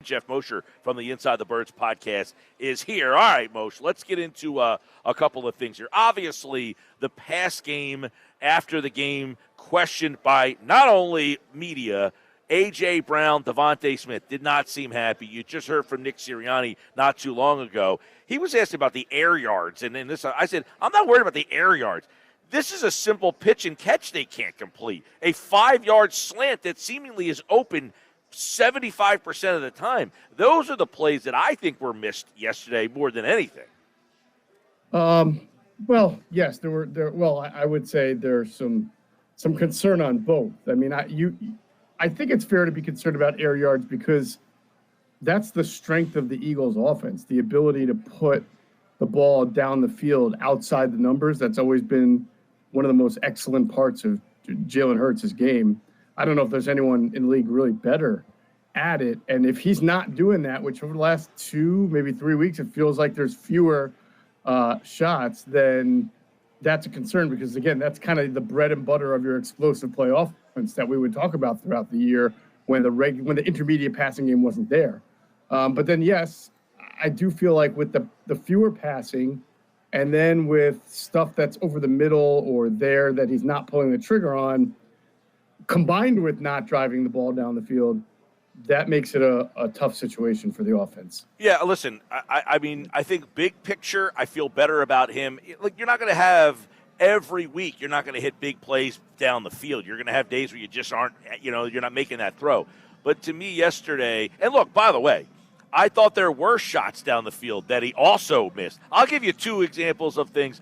Geoff Mosher from the Inside the Birds podcast is here. All right, Mosher, let's get into a couple of things here. Obviously, the pass game after the game questioned by not only media, A.J. Brown, Devontae Smith did not seem happy. You just heard from Nick Sirianni not too long ago. He was asked about the air yards, and this I said, I'm not worried about the air yards. This is a simple pitch and catch they can't complete. A 5-yard slant that seemingly is open 75% of the time. Those are the plays that I think were missed yesterday more than anything. Well, yes, there were. Well, I would say there's some concern on both. I mean, I think it's fair to be concerned about air yards because that's the strength of the Eagles' offense, the ability to put the ball down the field outside the numbers. That's always been one of the most excellent parts of Jalen Hurts' game. I don't know if there's anyone in the league really better at it. And if he's not doing that, which over the last 2, maybe 3 weeks, it feels like there's fewer shots, then that's a concern because, again, that's kind of the bread and butter of your explosive play offense that we would talk about throughout the year when the intermediate passing game wasn't there. But then, yes, I do feel like with the fewer passing and then with stuff that's over the middle or there that he's not pulling the trigger on, combined with not driving the ball down the field, that makes it a tough situation for the offense. Yeah, listen, I mean, I think big picture, I feel better about him. Like, you're not going to have every week, you're not going to hit big plays down the field. You're going to have days where you just aren't, you're not making that throw. But to me yesterday, and look, by the way, I thought there were shots down the field that he also missed. I'll give you 2 examples of things.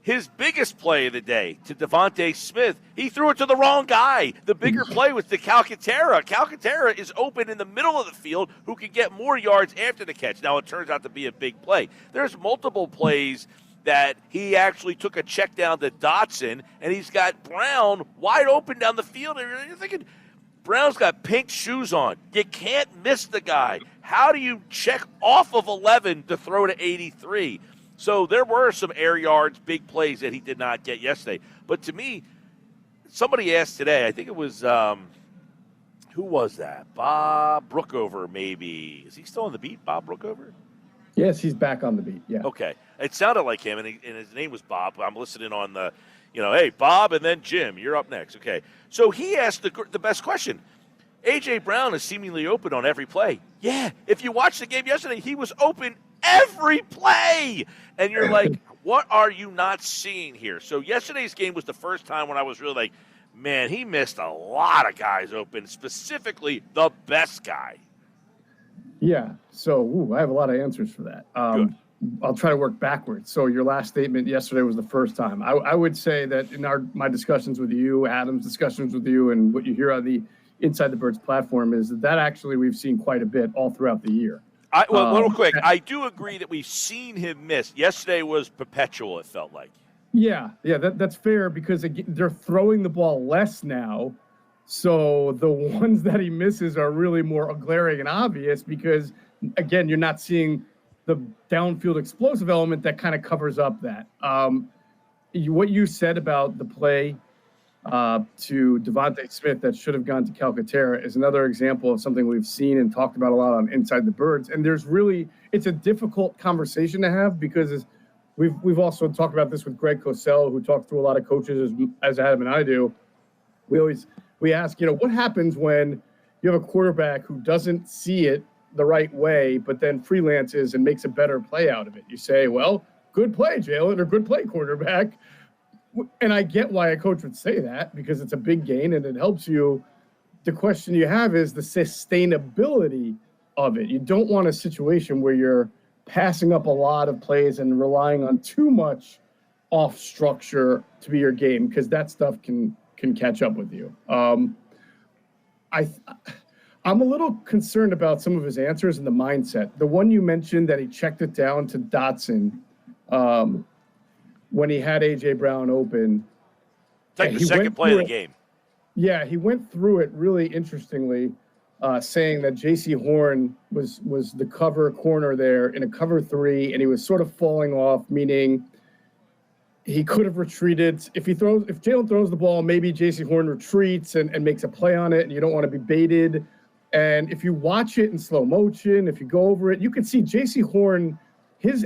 His biggest play of the day to Devontae Smith, he threw it to the wrong guy. The bigger play was to Calcaterra. Calcaterra is open in the middle of the field who can get more yards after the catch. Now, it turns out to be a big play. There's multiple plays that he actually took a check down to Dotson, and he's got Brown wide open down the field. And you're thinking, Brown's got pink shoes on. You can't miss the guy. How do you check off of 11 to throw to 83? So there were some air yards, big plays that he did not get yesterday. But to me, somebody asked today, I think it was, who was that? Bob Brookover, maybe. Is he still on the beat, Bob Brookover? Yes, he's back on the beat, yeah. Okay. It sounded like him, and his name was Bob. I'm listening on the, hey, Bob and then Jim, you're up next. Okay. So he asked the best question. A.J. Brown is seemingly open on every play. Yeah, if you watched the game yesterday, he was open every play. And you're like, what are you not seeing here? So yesterday's game was the first time when I was really like, man, he missed a lot of guys open, specifically the best guy. Yeah, so I have a lot of answers for that. I'll try to work backwards. So your last statement yesterday was the first time. I would say that in my discussions with you, Adam's discussions with you, and what you hear on the Inside the Birds platform is that actually we've seen quite a bit all throughout the year. Real quick, I do agree that we've seen him miss. Yesterday was perpetual, it felt like. Yeah, that's fair because they're throwing the ball less now. So the ones that he misses are really more glaring and obvious because, again, you're not seeing the downfield explosive element that kind of covers up that. What you said about the play to Devontae Smith that should have gone to Calcaterra is another example of something we've seen and talked about a lot on Inside the Birds. And it's a difficult conversation to have because we've also talked about this with Greg Cosell, who talks to a lot of coaches as Adam and I do. We ask, what happens when you have a quarterback who doesn't see it the right way, but then freelances and makes a better play out of it? You say, well, good play, Jalen, or good play, quarterback. And I get why a coach would say that because it's a big gain and it helps you. The question you have is the sustainability of it. You don't want a situation where you're passing up a lot of plays and relying on too much off structure to be your game because that stuff can catch up with you. I'm a little concerned about some of his answers and the mindset. The one you mentioned that he checked it down to Dotson when he had A.J. Brown open. It's like the second play of the game. Yeah, he went through it really interestingly, saying that J.C. Horn was the cover corner there in a cover 3, and he was sort of falling off, meaning he could have retreated. If Jalen throws the ball, maybe J.C. Horn retreats and makes a play on it, and you don't want to be baited. And if you watch it in slow motion, if you go over it, you can see J.C. Horn, his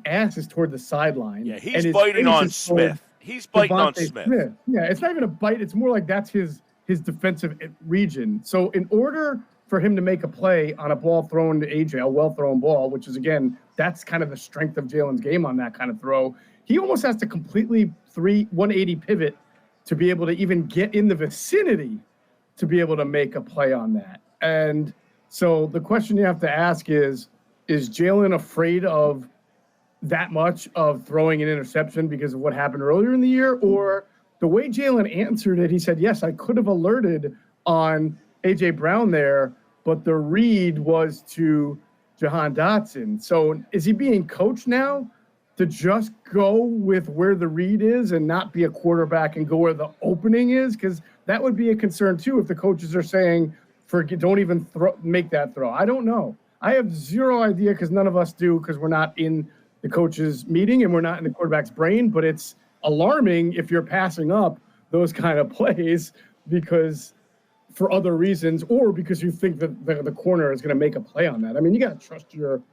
ass is toward the sideline. Yeah, he's biting on Smith. He's biting on Smith. Yeah, it's not even a bite. It's more like that's his defensive region. So in order for him to make a play on a ball thrown to AJ, a well-thrown ball, which is, again, that's kind of the strength of Jalen's game on that kind of throw, he almost has to completely 180 pivot to be able to even get in the vicinity to be able to make a play on that. And so the question you have to ask is Jalen afraid of that much of throwing an interception because of what happened earlier in the year? Or the way Jalen answered it, he said, yes, I could have alerted on A.J. Brown there, but the read was to Jahan Dotson. So is he being coached now to just go with where the read is and not be a quarterback and go where the opening is? Because that would be a concern, too, if the coaches are saying, don't even make that throw. I don't know. I have zero idea because none of us do because we're not in the coach's meeting and we're not in the quarterback's brain, but it's alarming if you're passing up those kind of plays because for other reasons or because you think that the corner is going to make a play on that. I mean, you got to trust your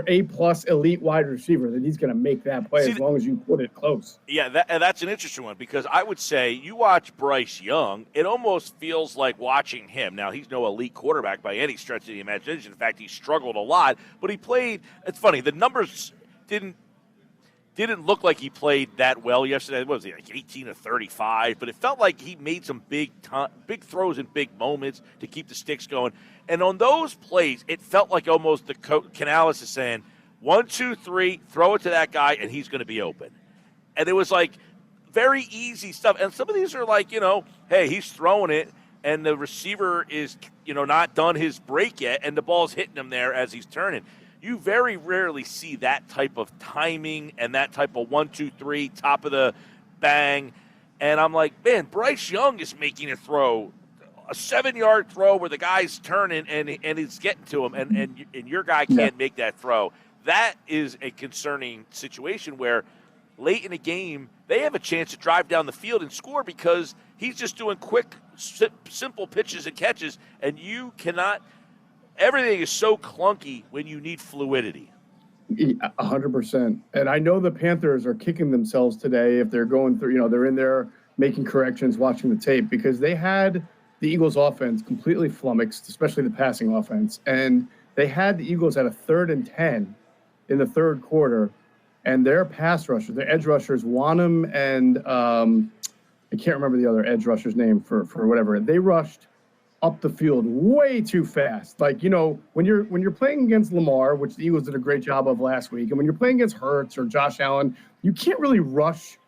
A-plus elite wide receiver that he's going to make that play as long as you put it close. Yeah, that's an interesting one because I would say you watch Bryce Young, it almost feels like watching him. Now, he's no elite quarterback by any stretch of the imagination. In fact, he struggled a lot, but he played – it's funny, the numbers didn't look like he played that well yesterday. What was he, like 18 of 35? But it felt like he made some big throws in big moments to keep the sticks going. And on those plays, it felt like almost the Canales is saying, 1, 2, 3, throw it to that guy, and he's going to be open. And it was like very easy stuff. And some of these are like, hey, he's throwing it, and the receiver is, not done his break yet, and the ball's hitting him there as he's turning. You very rarely see that type of timing and that type of 1, 2, 3, top of the bang. And I'm like, man, Bryce Young is making a throw, a 7-yard throw where the guy's turning and it's getting to him, and your guy can't make that throw. That is a concerning situation where late in a game they have a chance to drive down the field and score because he's just doing quick, simple pitches and catches, and you cannot – everything is so clunky when you need fluidity. 100%. And I know the Panthers are kicking themselves today if they're going through, they're in there making corrections, watching the tape, because they had the Eagles offense completely flummoxed, especially the passing offense. And they had the Eagles at a 3rd and 10 in the third quarter. And their pass rushers, their edge rushers, Wanham and I can't remember the other edge rusher's name for whatever. They rushed up the field way too fast. Like, when you're playing against Lamar, which the Eagles did a great job of last week, and when you're playing against Hurts or Josh Allen, you can't really rush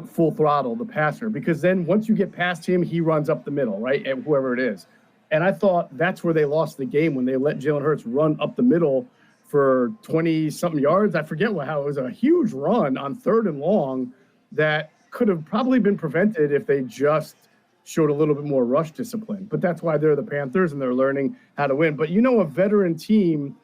full throttle the passer because then once you get past him, he runs up the middle, right, and whoever it is. And I thought that's where they lost the game when they let Jalen Hurts run up the middle for 20-something yards. I forget how it was a huge run on 3rd and long that could have probably been prevented if they just showed a little bit more rush discipline. But that's why they're the Panthers and they're learning how to win. But a veteran team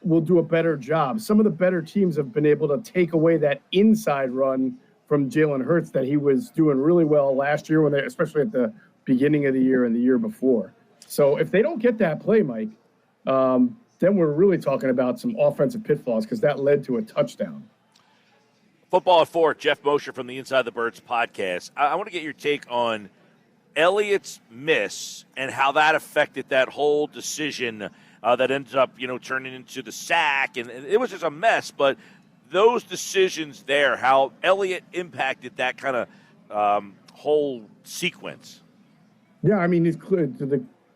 will do a better job. Some of the better teams have been able to take away that inside run from Jalen Hurts that he was doing really well last year, especially at the beginning of the year and the year before. So if they don't get that play, Mike, then we're really talking about some offensive pitfalls because that led to a touchdown. Football at 4, Geoff Mosher from the Inside the Birds podcast. I want to get your take on Elliott's miss and how that affected that whole decision that ends up, turning into the sack. And it was just a mess, but those decisions there, how Elliott impacted that kind of whole sequence. Yeah, I mean, he's clear.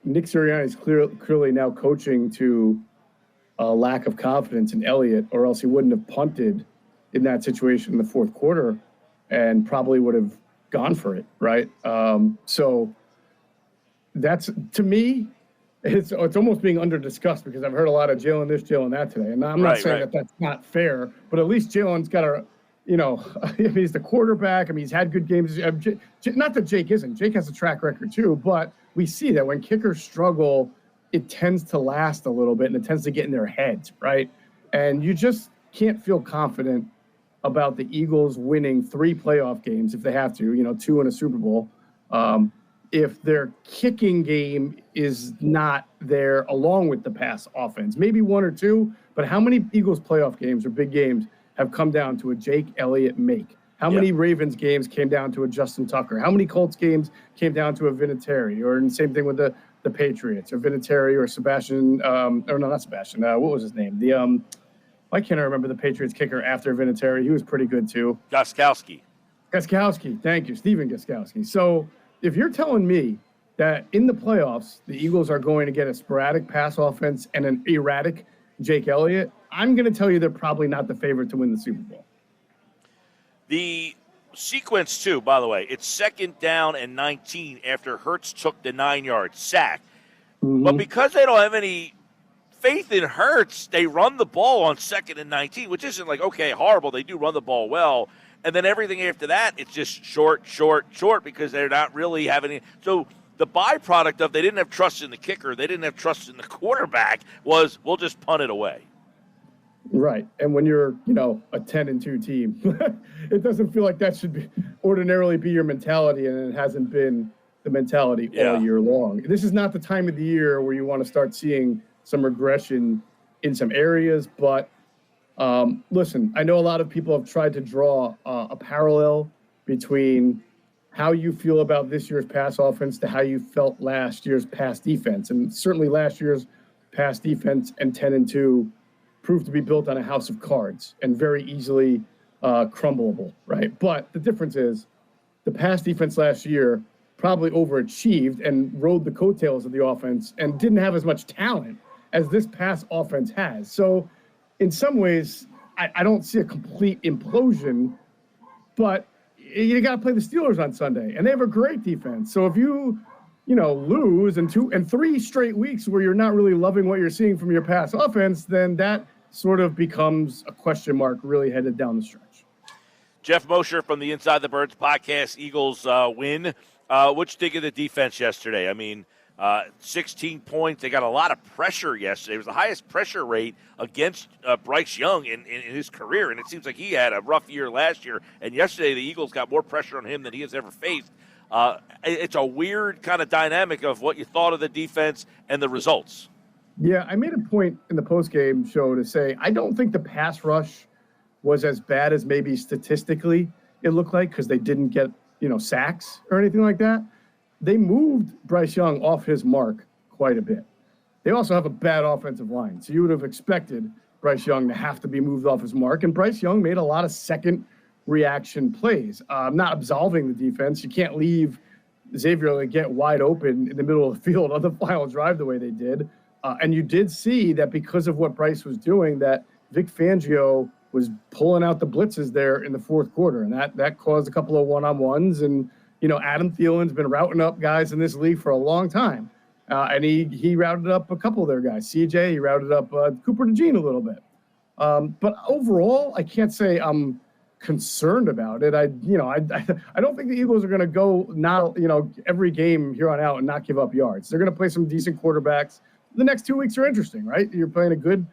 Nick Sirianni is clearly now coaching to a lack of confidence in Elliott, or else he wouldn't have punted in that situation in the fourth quarter and probably would have gone for it, right? So that's, to me, it's almost being under-discussed because I've heard a lot of Jalen this, Jalen that today. And I'm not saying that that's not fair, but at least Jalen's got a, he's the quarterback. I mean, he's had good games. Not that Jake isn't. Jake has a track record too, but we see that when kickers struggle, it tends to last a little bit and it tends to get in their heads, right? And you just can't feel confident about the Eagles winning 3 playoff games if they have to, 2 in a Super Bowl, if their kicking game is not there along with the pass offense. Maybe one or two, but how many Eagles playoff games or big games have come down to a Jake Elliott make? How many Ravens games came down to a Justin Tucker? How many Colts games came down to a Vinatieri? Or the same thing with the Patriots, or Vinatieri or Sebastian, or no, not Sebastian. What was his name? Why can't I remember the Patriots kicker after Vinatieri? He was pretty good too. Gostkowski. Thank you, Steven Gostkowski. So if you're telling me that in the playoffs, the Eagles are going to get a sporadic pass offense and an erratic Jake Elliott, I'm going to tell you they're probably not the favorite to win the Super Bowl. The sequence, too, by the way, it's 2nd down and 19 after Hurts took the 9-yard sack. Mm-hmm. But because they don't have any faith in Hurts, they run the ball on 2nd and 19, which isn't like, okay, horrible. They do run the ball well. And then everything after that, it's just short, because they're not really having any. So the byproduct of they didn't have trust in the kicker, they didn't have trust in the quarterback, was we'll just punt it away. Right. And when you're, a 10-2 team, it doesn't feel like that should ordinarily be your mentality, and it hasn't been the mentality all year long. This is not the time of the year where you want to start seeing some regression in some areas, but listen, I know a lot of people have tried to draw a parallel between how you feel about this year's pass offense to how you felt last year's pass defense. And certainly last year's pass defense and 10-2 proved to be built on a house of cards and very easily crumbleable, right? But the difference is the pass defense last year probably overachieved and rode the coattails of the offense and didn't have as much talent as this pass offense has. So in some ways, I don't see a complete implosion, but you got to play the Steelers on Sunday, and they have a great defense. So if you lose in 2 and 3 straight weeks where you're not really loving what you're seeing from your pass offense, then that sort of becomes a question mark really headed down the stretch. Geoff Mosher from the Inside the Birds podcast. Eagles win. What'd you think of the defense yesterday? I mean, 16 points. They got a lot of pressure yesterday. It was the highest pressure rate against Bryce Young in his career, and it seems like he had a rough year last year. And yesterday the Eagles got more pressure on him than he has ever faced. It's a weird kind of dynamic of what you thought of the defense and the results. Yeah, I made a point in the postgame show to say I don't think the pass rush was as bad as maybe statistically it looked like, because they didn't get, sacks or anything like that. They moved Bryce Young off his mark quite a bit. They also have a bad offensive line, so you would have expected Bryce Young to have to be moved off his mark, and Bryce Young made a lot of second reaction plays. I'm not absolving the defense. You can't leave Xavier to get wide open in the middle of the field on the final drive the way they did. And you did see that because of what Bryce was doing, that Vic Fangio was pulling out the blitzes there in the fourth quarter, and that caused a couple of one-on-ones. And Adam Thielen's been routing up guys in this league for a long time, and he routed up a couple of their guys. CJ, he routed up Cooper DeJean a little bit. But overall, I can't say I'm concerned about it. I don't think the Eagles are going to go every game here on out and not give up yards. They're going to play some decent quarterbacks. The next 2 weeks are interesting, right? You're playing a good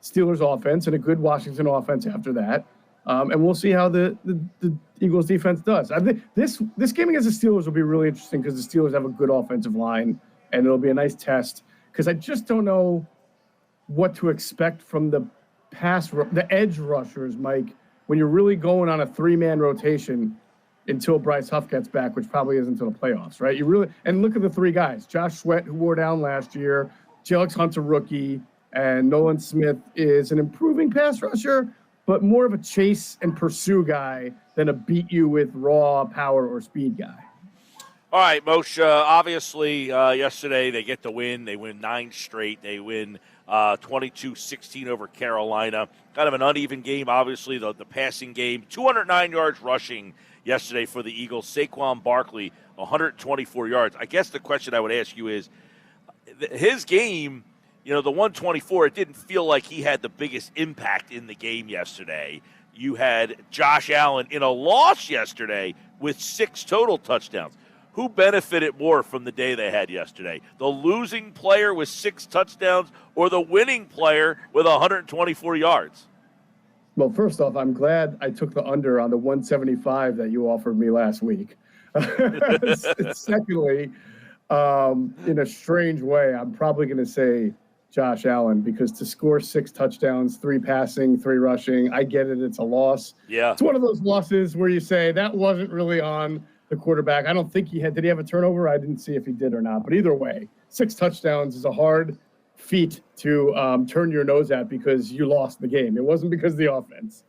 Steelers offense and a good Washington offense after that. And we'll see how the Eagles defense does. I think this game against the Steelers will be really interesting because the Steelers have a good offensive line, and it'll be a nice test because I just don't know what to expect from the edge rushers, Mike, when you're really going on a 3-man rotation until Bryce Huff gets back, which probably isn't until the playoffs, right? And look at the 3 guys: Josh Sweat, who wore down last year, Alex Hunt's a rookie, and Nolan Smith is an improving pass rusher, but more of a chase and pursue guy than a beat you with raw power or speed guy. All right, Moshe, obviously yesterday they get the win. They win 9 straight. They win 22-16 over Carolina. Kind of an uneven game, obviously, the passing game. 209 yards rushing yesterday for the Eagles. Saquon Barkley, 124 yards. I guess the question I would ask you is, his game, the 124, it didn't feel like he had the biggest impact in the game yesterday. You had Josh Allen in a loss yesterday with 6 total touchdowns. Who benefited more from the day they had yesterday? The losing player with 6 touchdowns or the winning player with 124 yards? Well, first off, I'm glad I took the under on the 175 that you offered me last week. Secondly, in a strange way, I'm probably going to say Josh Allen, because to score 6 touchdowns, 3 passing, 3 rushing, I get it. It's a loss. Yeah. It's one of those losses where you say that wasn't really on the quarterback. I don't think did he have a turnover? I didn't see if he did or not. But either way, 6 touchdowns is a hard feat to turn your nose at because you lost the game. It wasn't because of the offense.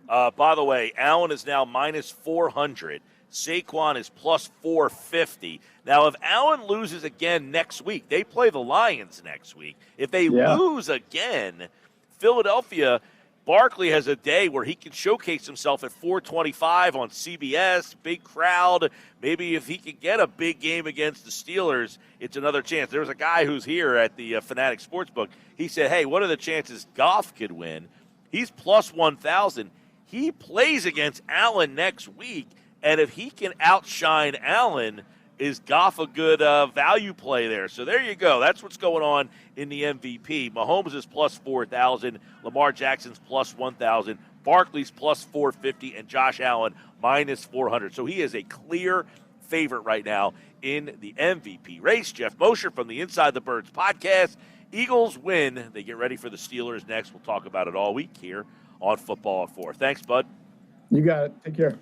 By the way, Allen is now minus 400. Saquon is plus 450. Now, if Allen loses again next week, they play the Lions next week. If they lose again, Philadelphia, Barkley has a day where he can showcase himself at 425 on CBS, big crowd. Maybe if he can get a big game against the Steelers, it's another chance. There was a guy who's here at the Fanatic Sportsbook. He said, hey, what are the chances Goff could win? He's plus 1,000. He plays against Allen next week, and if he can outshine Allen, is Goff a good value play there? So there you go. That's what's going on in the MVP. Mahomes is plus 4,000. Lamar Jackson's plus 1,000. Barkley's plus 450. And Josh Allen minus 400. So he is a clear favorite right now in the MVP race. Geoff Mosher from the Inside the Birds podcast. Eagles win. They get ready for the Steelers next. We'll talk about it all week here on Football at 4. Thanks, bud. You got it. Take care.